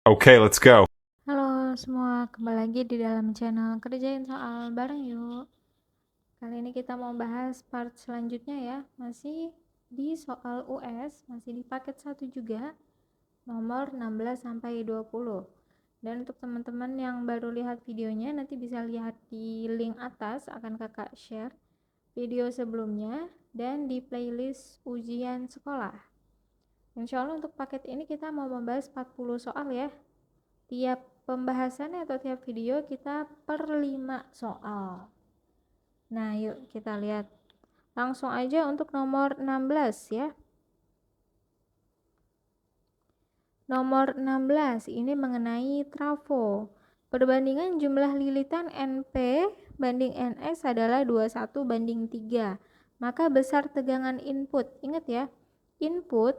Okay, let's go. Halo semua, kembali lagi di dalam channel Kerjain Soal Bareng Yuk. Kali ini kita mau bahas part selanjutnya ya. Masih di soal US, masih di paket 1 juga, nomor 16 sampai 20. Dan untuk teman-teman yang baru lihat videonya, nanti bisa lihat di link atas, akan kakak share video sebelumnya dan di playlist ujian sekolah. Insya Allah untuk paket ini kita mau membahas 40 soal ya. Tiap pembahasannya atau tiap video kita per 5 soal. Nah, yuk kita lihat. Langsung aja untuk nomor 16 ya. Nomor 16 ini mengenai trafo. Perbandingan jumlah lilitan NP banding NS adalah 21:3. Maka besar tegangan input. Ingat ya, input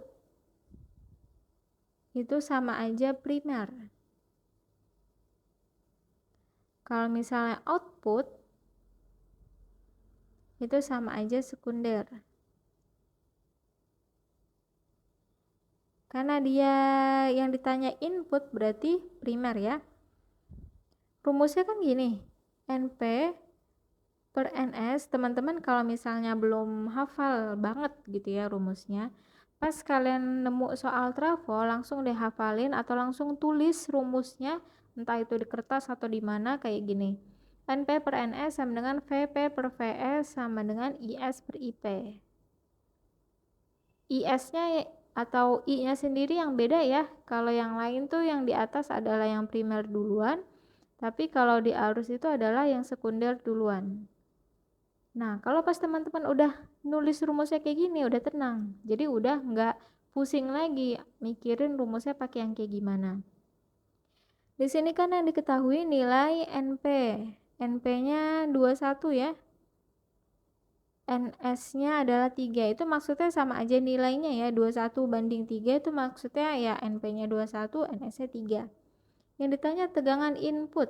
itu sama aja primer. Kalau misalnya output itu sama aja sekunder. Karena dia yang ditanya input berarti primer ya. Rumusnya kan gini, NP per NS. Teman-teman kalau misalnya belum hafal banget gitu ya rumusnya, pas kalian nemu soal trafo langsung deh hafalin atau langsung tulis rumusnya, entah itu di kertas atau di mana, kayak gini. NP per NS sama dengan VP per VS sama dengan IS per IP. IS-nya atau I-nya sendiri yang beda ya. Kalau yang lain tuh yang di atas adalah yang primer duluan, tapi kalau di arus itu adalah yang sekunder duluan. Nah, kalau pas teman-teman udah nulis rumusnya kayak gini, udah tenang. Jadi udah nggak pusing lagi mikirin rumusnya pakai yang kayak gimana. Di sini kan yang diketahui nilai NP. NP-nya 21 ya. NS-nya adalah 3, itu maksudnya sama aja nilainya ya, 21:3 itu maksudnya ya NP-nya 21, NS-nya 3. Yang ditanya tegangan input,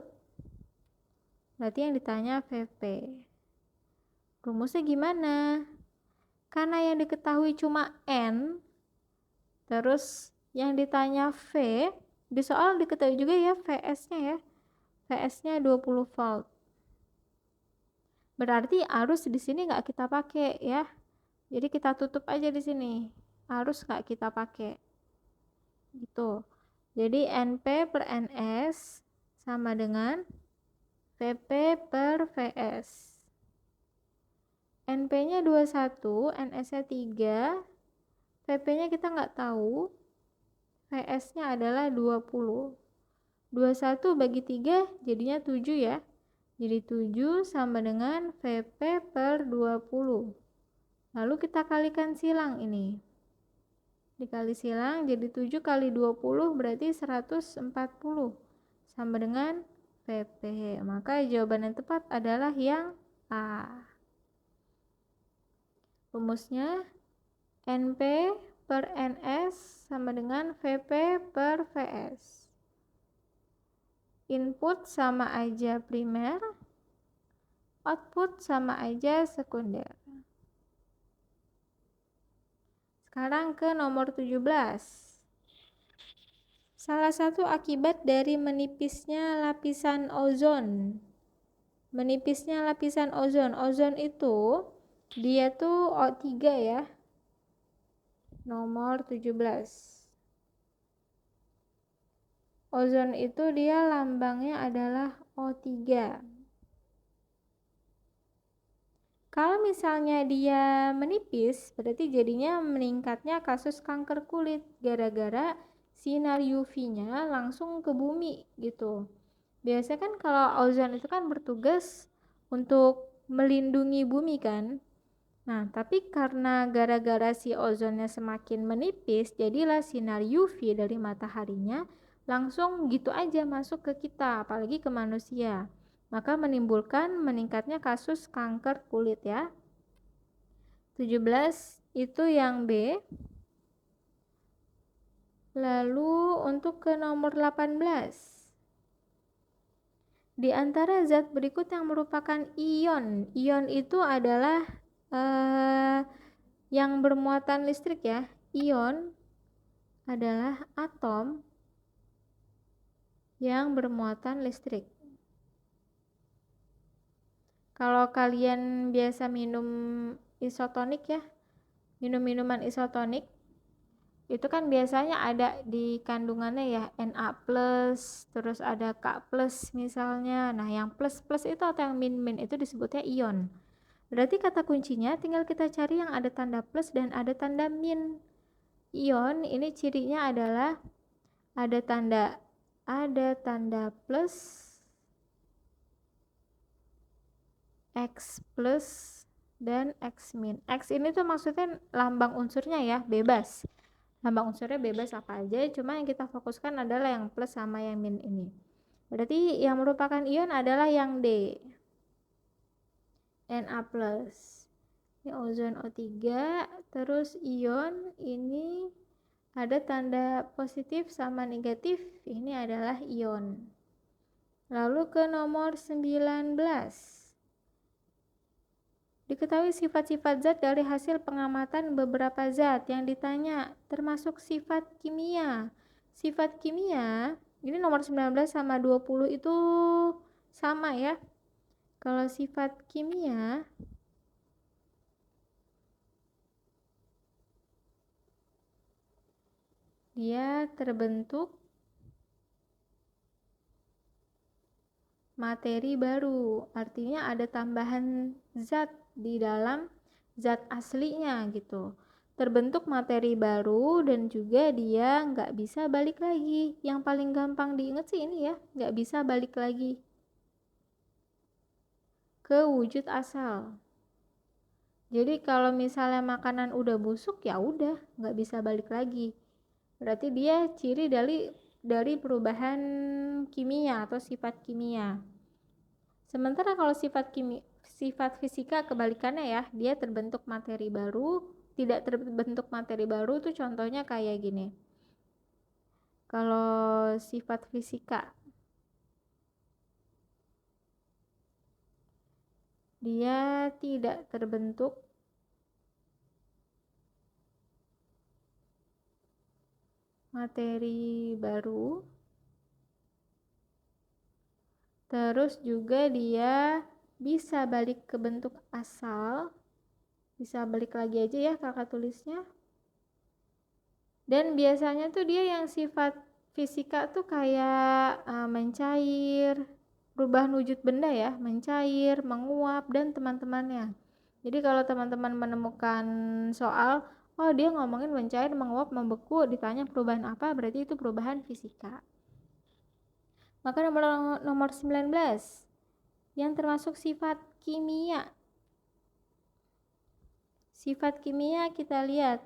berarti yang ditanya VP. Rumusnya gimana? Karena yang diketahui cuma N, terus yang ditanya V, di soal diketahui juga ya VS-nya ya. VS-nya 20 volt. Berarti arus di sini nggak kita pakai ya. Jadi kita tutup aja di sini. Arus nggak kita pakai. Gitu. Jadi NP per NS sama dengan VP per VS. NP-nya 21, NS-nya 3, VP-nya kita nggak tahu, VS-nya adalah 20. 21 bagi 3 jadinya 7 ya. Jadi 7 sama dengan VP per 20. Lalu kita kalikan silang ini. Dikali silang jadi 7 kali 20 berarti 140 sama dengan VP. Maka jawaban yang tepat adalah yang A. Rumusnya NP per NS sama dengan VP per VS. Input sama aja primer, output sama aja sekunder. Sekarang ke nomor 17. Salah satu akibat dari menipisnya lapisan ozon. Menipisnya lapisan ozon. Ozon itu dia tuh O3 ya. Nomor 17. Ozon itu dia lambangnya adalah O3. Kalau misalnya dia menipis, berarti jadinya meningkatnya kasus kanker kulit gara-gara sinar UV-nya langsung ke bumi gitu. Biasanya kan kalau ozon itu kan bertugas untuk melindungi bumi kan. Nah, tapi karena gara-gara si ozonnya semakin menipis, jadilah sinar UV dari mataharinya langsung gitu aja masuk ke kita, apalagi ke manusia. Maka menimbulkan meningkatnya kasus kanker kulit ya. 17 itu yang B. Lalu untuk ke nomor 18. Di antara zat berikut yang merupakan ion. Ion itu adalah yang bermuatan listrik ya. Ion adalah atom yang bermuatan listrik. Kalau kalian biasa minum isotonik ya, minum minuman isotonik, itu kan biasanya ada di kandungannya ya Na+, terus ada K+ misalnya. Nah, yang plus itu atau yang min itu disebutnya ion. Berarti kata kuncinya tinggal kita cari yang ada tanda plus dan ada tanda min. Ion ini cirinya adalah ada tanda plus, X plus, dan X min. X ini tuh maksudnya lambang unsurnya ya, bebas. Lambang unsurnya bebas apa aja, cuma yang kita fokuskan adalah yang plus sama yang min ini. Berarti yang merupakan ion adalah yang D, Na+. Ini ozon O3, terus ion ini ada tanda positif sama negatif, ini adalah ion. Lalu ke nomor 19. Diketahui sifat-sifat zat dari hasil pengamatan beberapa zat yang ditanya, termasuk sifat kimia. Sifat kimia, ini nomor 19 sama 20 itu sama ya. Kalau sifat kimia, dia terbentuk materi baru, artinya ada tambahan zat di dalam zat aslinya gitu. Terbentuk materi baru dan juga dia nggak bisa balik lagi. Yang paling gampang diingat sih ini ya, nggak bisa balik lagi ke wujud asal. Jadi kalau misalnya makanan udah busuk ya udah nggak bisa balik lagi. Berarti dia ciri dari perubahan kimia atau sifat kimia. Sementara kalau sifat fisika kebalikannya ya, dia terbentuk materi baru, tidak terbentuk materi baru tuh contohnya kayak gini. Kalau sifat fisika, dia tidak terbentuk materi baru, terus juga dia bisa balik ke bentuk asal, bisa balik lagi aja ya kakak tulisnya. Dan biasanya tuh dia yang sifat fisika tuh kayak mencair, perubahan wujud benda ya, mencair, menguap, dan teman-temannya. Jadi kalau teman-teman menemukan soal, oh dia ngomongin mencair, menguap, membeku, ditanya perubahan apa, berarti itu perubahan fisika. Maka nomor 19 yang termasuk sifat kimia. Sifat kimia kita lihat,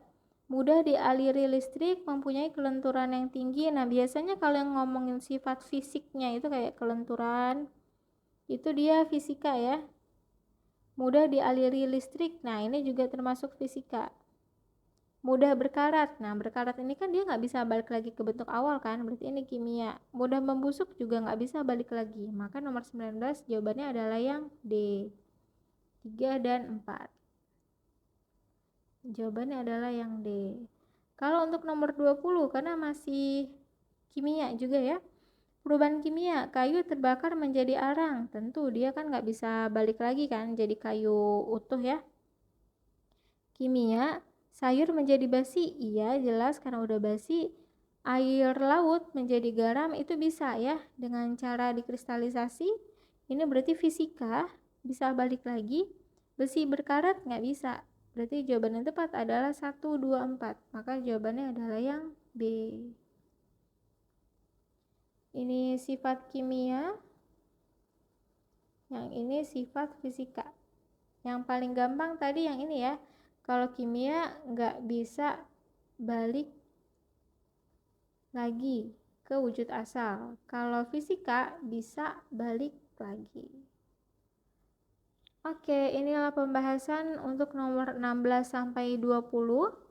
mudah dialiri listrik, mempunyai kelenturan yang tinggi. Nah, biasanya kalau yang ngomongin sifat fisiknya itu kayak kelenturan, itu dia fisika ya. Mudah dialiri listrik, nah ini juga termasuk fisika. Mudah berkarat, nah berkarat ini kan dia nggak bisa balik lagi ke bentuk awal kan, berarti ini kimia. Mudah membusuk juga nggak bisa balik lagi, maka nomor 19 jawabannya adalah yang D, 3 dan 4. Jawabannya adalah yang D. Kalau untuk nomor 20, karena masih kimia juga ya, perubahan kimia, kayu terbakar menjadi arang, tentu dia kan nggak bisa balik lagi kan jadi kayu utuh ya. Kimia, sayur menjadi basi, iya jelas karena udah basi. Air laut menjadi garam itu bisa ya dengan cara dikristalisasi. Ini berarti fisika, bisa balik lagi. Besi berkarat nggak bisa, berarti jawaban yang tepat adalah 1, 2, 4. Maka jawabannya adalah yang B. Ini sifat kimia, yang ini sifat fisika. Yang paling gampang tadi yang ini ya, kalau kimia nggak bisa balik lagi ke wujud asal. Kalau fisika bisa balik lagi. Oke, inilah pembahasan untuk nomor 16 sampai 20.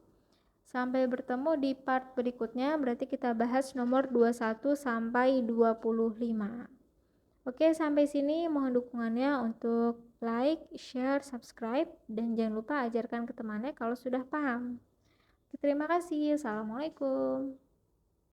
Sampai bertemu di part berikutnya, berarti kita bahas nomor 21 sampai 25. Oke, sampai sini mohon dukungannya untuk like, share, subscribe, dan jangan lupa ajarkan ke temannya kalau sudah paham. Terima kasih. Assalamualaikum.